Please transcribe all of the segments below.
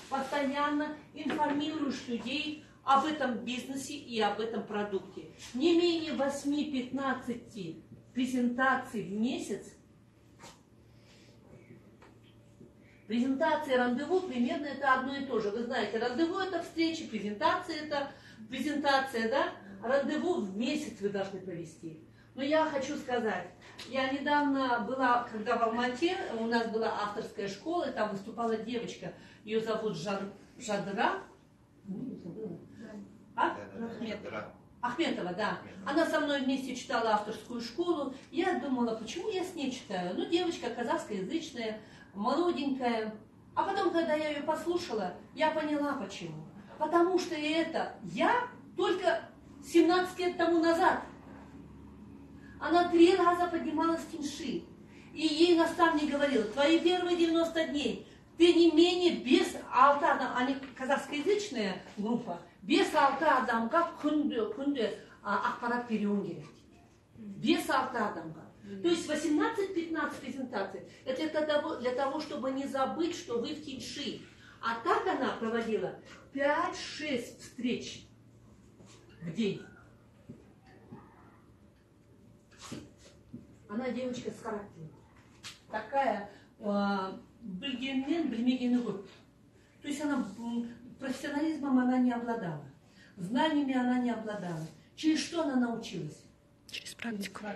постоянно информируешь людей об этом бизнесе и об этом продукте. Не менее 8-15 презентаций в месяц. Презентация, рандеву примерно это одно и то же. Вы знаете, рандеву это встреча, презентация это презентация, да? Рандеву в месяц вы должны провести. Но я хочу сказать, я недавно была, когда в Алмате, у нас была авторская школа, и там выступала девочка, ее зовут Жадыра. Ахметова, да. Она со мной вместе читала авторскую школу. Я думала, почему я с ней читаю? Ну, девочка казахскоязычная, молоденькая. А потом, когда я ее послушала, я поняла, почему. Потому что это я только 17 лет тому назад. Она 3 раза поднималась в Тиньши. И ей наставник говорил, твои первые 90 дней, ты не менее без алта, они казахскоязычная группа, без алта адамға күнде ақпарат беруің керек. Без алта адамға. То есть 18-15 презентаций. Это для того, чтобы не забыть, что вы в Тиньши. А так она проводила 5-6 встреч в день. Она девочка с характером. Такая білгеннен білмегені көп. То есть она профессионализмом она не обладала. Знаниями она не обладала. Через что она научилась? Через практику.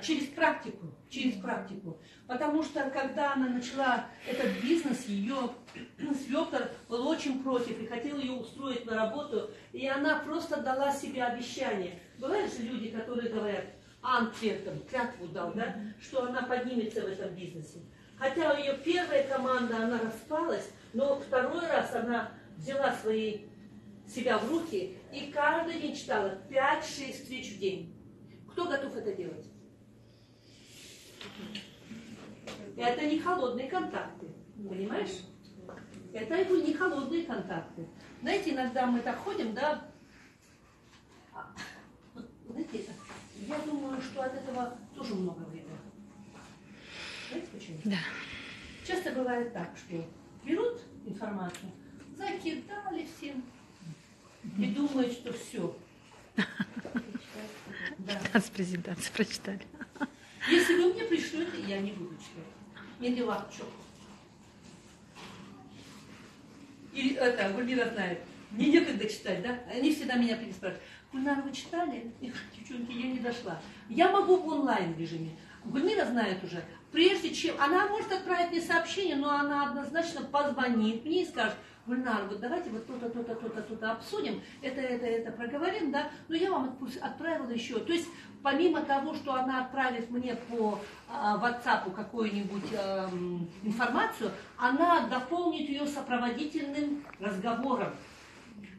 Через практику. Потому что когда она начала этот бизнес, ее свекор был очень против и хотел ее устроить на работу. И она просто дала себе обещание. Бывают же люди, которые говорят, антвертом, клятву дал, да, что она поднимется в этом бизнесе. Хотя у нее первая команда, она распалась, но второй раз она взяла себя в руки и каждый день читала 5-6 встреч в день. Кто готов это делать? Это не холодные контакты, понимаешь? Это не холодные контакты. Знаете, иногда мы так ходим, да, знаете, я думаю, что от этого тоже много вреда. Знаете почему? Да. Часто бывает так, что берут информацию, закидали всем и думают, что все. Да. 15 презентаций прочитали. Если вы мне пришлете, я не буду читать. Или лапчок. Или это, Гульмира знает. Мне некогда читать, да? Они всегда меня переспрашивают. Гульнара, вы читали? И, девчонки, я не дошла. Я могу в онлайн режиме. Гульмира знает уже. Прежде чем... Она может отправить мне сообщение, но она однозначно позвонит мне и скажет, Гульнара, вот давайте вот то-то, то-то, то-то, то-то обсудим, это проговорим, да? Но я вам отправила еще. То есть, помимо того, что она отправит мне по WhatsApp какую-нибудь информацию, она дополнит ее сопроводительным разговором.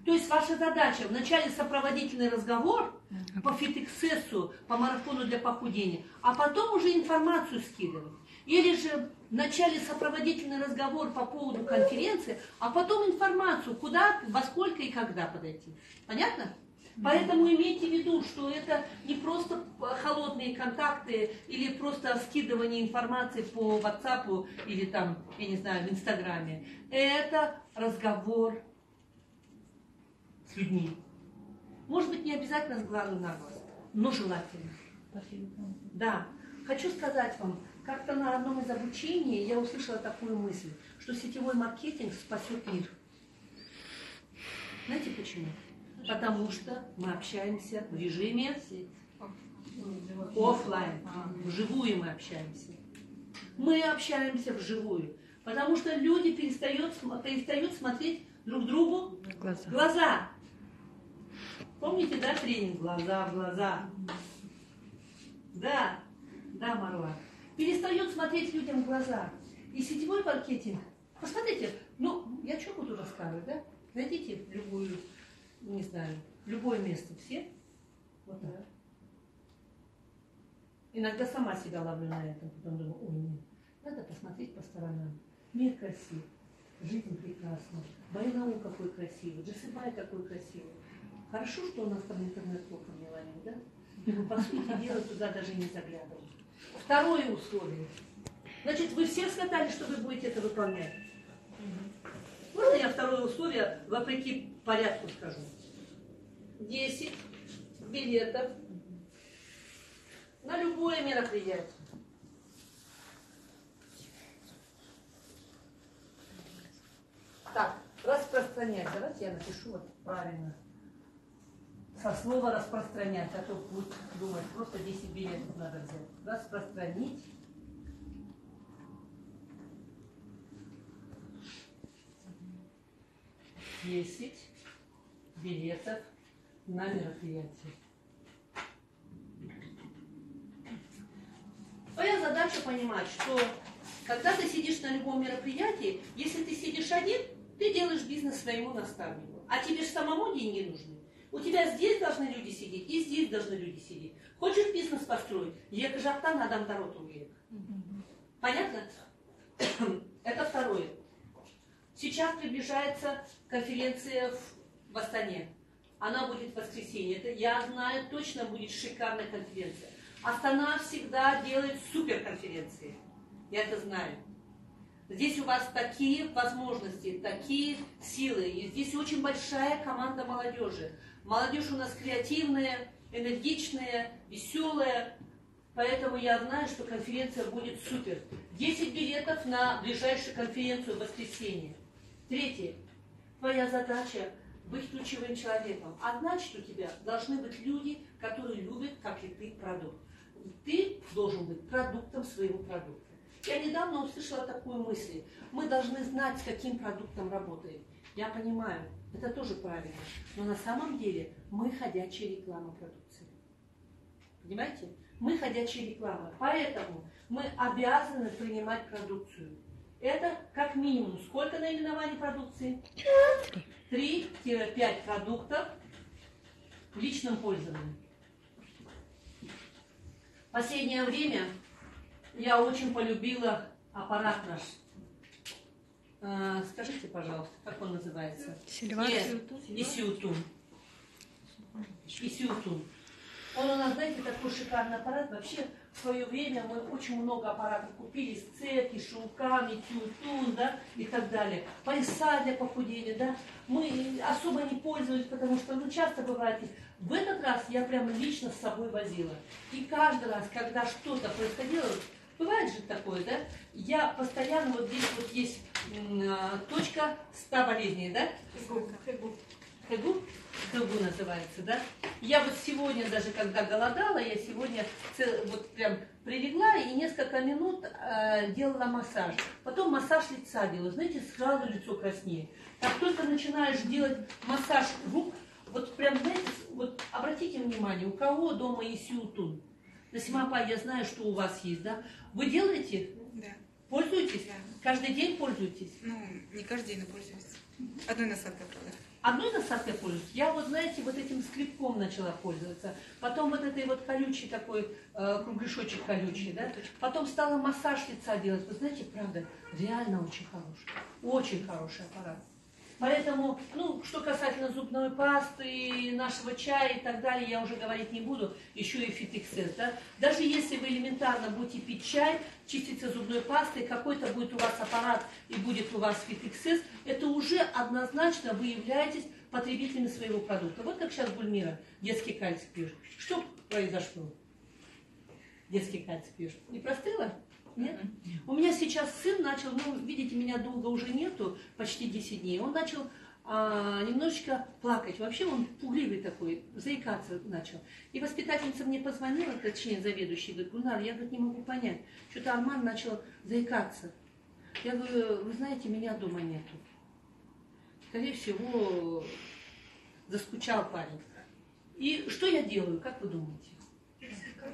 То есть ваша задача вначале сопроводительный разговор по фитексессу, по марафону для похудения, а потом уже информацию скидывать. Или же вначале сопроводительный разговор по поводу конференции, а потом информацию, куда, во сколько и когда подойти. Понятно? Поэтому имейте в виду, что это не просто холодные контакты или просто скидывание информации по WhatsApp или там, я не знаю, в Инстаграме. Это разговор с людьми. Может быть, не обязательно с глазу на глаз, но желательно. Да. Хочу сказать вам, как-то на одном из обучений я услышала такую мысль, что сетевой маркетинг спасет мир. Знаете почему? Потому что мы общаемся в режиме офлайн. Вживую мы общаемся. Мы общаемся вживую. Потому что люди перестают смотреть друг другу в глаза. Помните, да, тренинг «Глаза в глаза»? Да, Марва. Перестает смотреть людям в глаза. И сетевой маркетинг, посмотрите, я что буду рассказывать, да? Найдите в любую, не знаю, любое место, все. Вот так. Иногда сама себя ловлю на этом, потом думаю, ой, нет, надо посмотреть по сторонам. Мир красив, жизнь прекрасна, Байнау какой красивый, Джасыбай какой красивый. Хорошо, что у нас там интернет плохо не ловит, да? По сути дела, туда даже не заглядывал. Второе условие. Значит, вы все сказали, что вы будете это выполнять. Ну, второе условие, вопреки порядку скажу. 10 билетов на любое мероприятие. Так, распространять. Давайте я напишу вот правильно. Со слова распространять, а то будет думать, просто 10 билетов надо взять. Распространить. Десять билетов на мероприятие. Твоя задача понимать, что когда ты сидишь на любом мероприятии, если ты сидишь один, ты делаешь бизнес своему наставнику. А тебе же самому деньги нужны. У тебя здесь должны люди сидеть, и здесь должны люди сидеть. Хочешь бизнес построить? Ек жаптан адам дороту ек. Понятно? Это второе. Сейчас приближается конференция в Астане. Она будет в воскресенье. Это, я знаю, точно будет шикарная конференция. Астана всегда делает суперконференции. Я это знаю. Здесь у вас такие возможности, такие силы. И здесь очень большая команда молодежи. Молодежь у нас креативная, энергичная, веселая. Поэтому я знаю, что конференция будет супер. 10 билетов на ближайшую конференцию в воскресенье. Третье. Твоя задача быть ключевым человеком. А значит, у тебя должны быть люди, которые любят, как и ты, продукт. Ты должен быть продуктом своего продукта. Я недавно услышала такую мысль. Мы должны знать, с каким продуктом работаем. Я понимаю, это тоже правильно. Но на самом деле мы ходячая реклама продукции. Понимаете? Мы ходячая реклама. Поэтому мы обязаны принимать продукцию. Это как минимум сколько наименований продукции? 3-5 продуктов в личном пользовании. В последнее время я очень полюбила аппарат наш. Скажите, пожалуйста, как он называется? Исиутун. Исиутун. Он у нас, знаете, такой шикарный аппарат. Вообще, в свое время мы очень много аппаратов купили с цеки, шелками, тютун, да, и так далее. Пояса для похудения, да. Мы особо не пользовались, потому что, ну, часто бывает. В этот раз я прям лично с собой возила. И каждый раз, когда что-то происходило, бывает же такое, да, я постоянно, вот здесь вот есть точка 100 болезней, да? Хэгу называется, да? Я вот сегодня, даже когда голодала, я сегодня вот прям прилегла и несколько минут делала массаж. Потом массаж лица делаю. Знаете, сразу лицо краснеет. Как только начинаешь делать массаж рук, вот прям, знаете, вот обратите внимание, у кого дома есть ютун? Насимапа, я знаю, что у вас есть, да? Вы делаете? Да. Пользуетесь? Да. Каждый день пользуетесь? Ну, не каждый день, но пользуюсь. Одной насадкой, правда. Одной насадкой пользуюсь. Я вот, знаете, вот этим скребком начала пользоваться. Потом вот этой вот колючей такой, кругляшочек колючий, да. Потом стала массаж лица делать. Вы знаете, правда, реально очень хороший. Очень хороший аппарат. Поэтому, ну, что касательно зубной пасты, нашего чая и так далее, я уже говорить не буду. Еще и фитиксес, да. Даже если вы элементарно будете пить чай, чиститься зубной пастой, какой-то будет у вас аппарат и будет у вас фитиксес, это уже однозначно вы являетесь потребителями своего продукта. Вот как сейчас Гульмира детский кальций пьешь. Что произошло? Детский кальций пьешь. Не простыла? Нет? У меня сейчас сын начал, ну, видите, меня долго уже нету, почти 10 дней. Он начал немножечко плакать. Вообще он пугливый такой, заикаться начал. И воспитательница мне позвонила, точнее заведующий, говорит, Гульнар, я говорит, не могу понять. Что-то Арман начал заикаться. Я говорю, вы знаете, меня дома нету. Скорее всего, заскучал парень. И что я делаю, как вы думаете?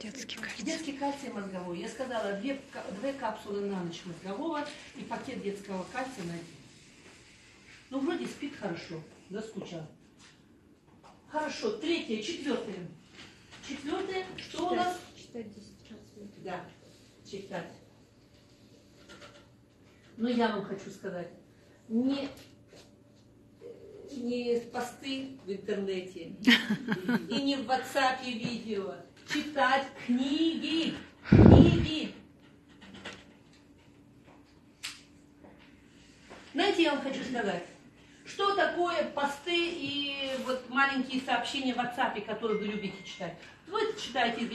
Детский кальций. Детский кальций мозговой. Я сказала, 2 капсулы на ночь мозгового и пакет детского кальция на день. Ну, вроде спит хорошо, заскучал. Хорошо, 3-е, 4-е. 4-е, что у нас? Читать 10 раз. Да, читать. Но я вам хочу сказать, не посты в интернете и не в WhatsApp видео. Читать книги. Книги. Знаете, я вам хочу сказать, такое посты и вот маленькие сообщения в WhatsApp, которые вы любите читать. Вы читаете из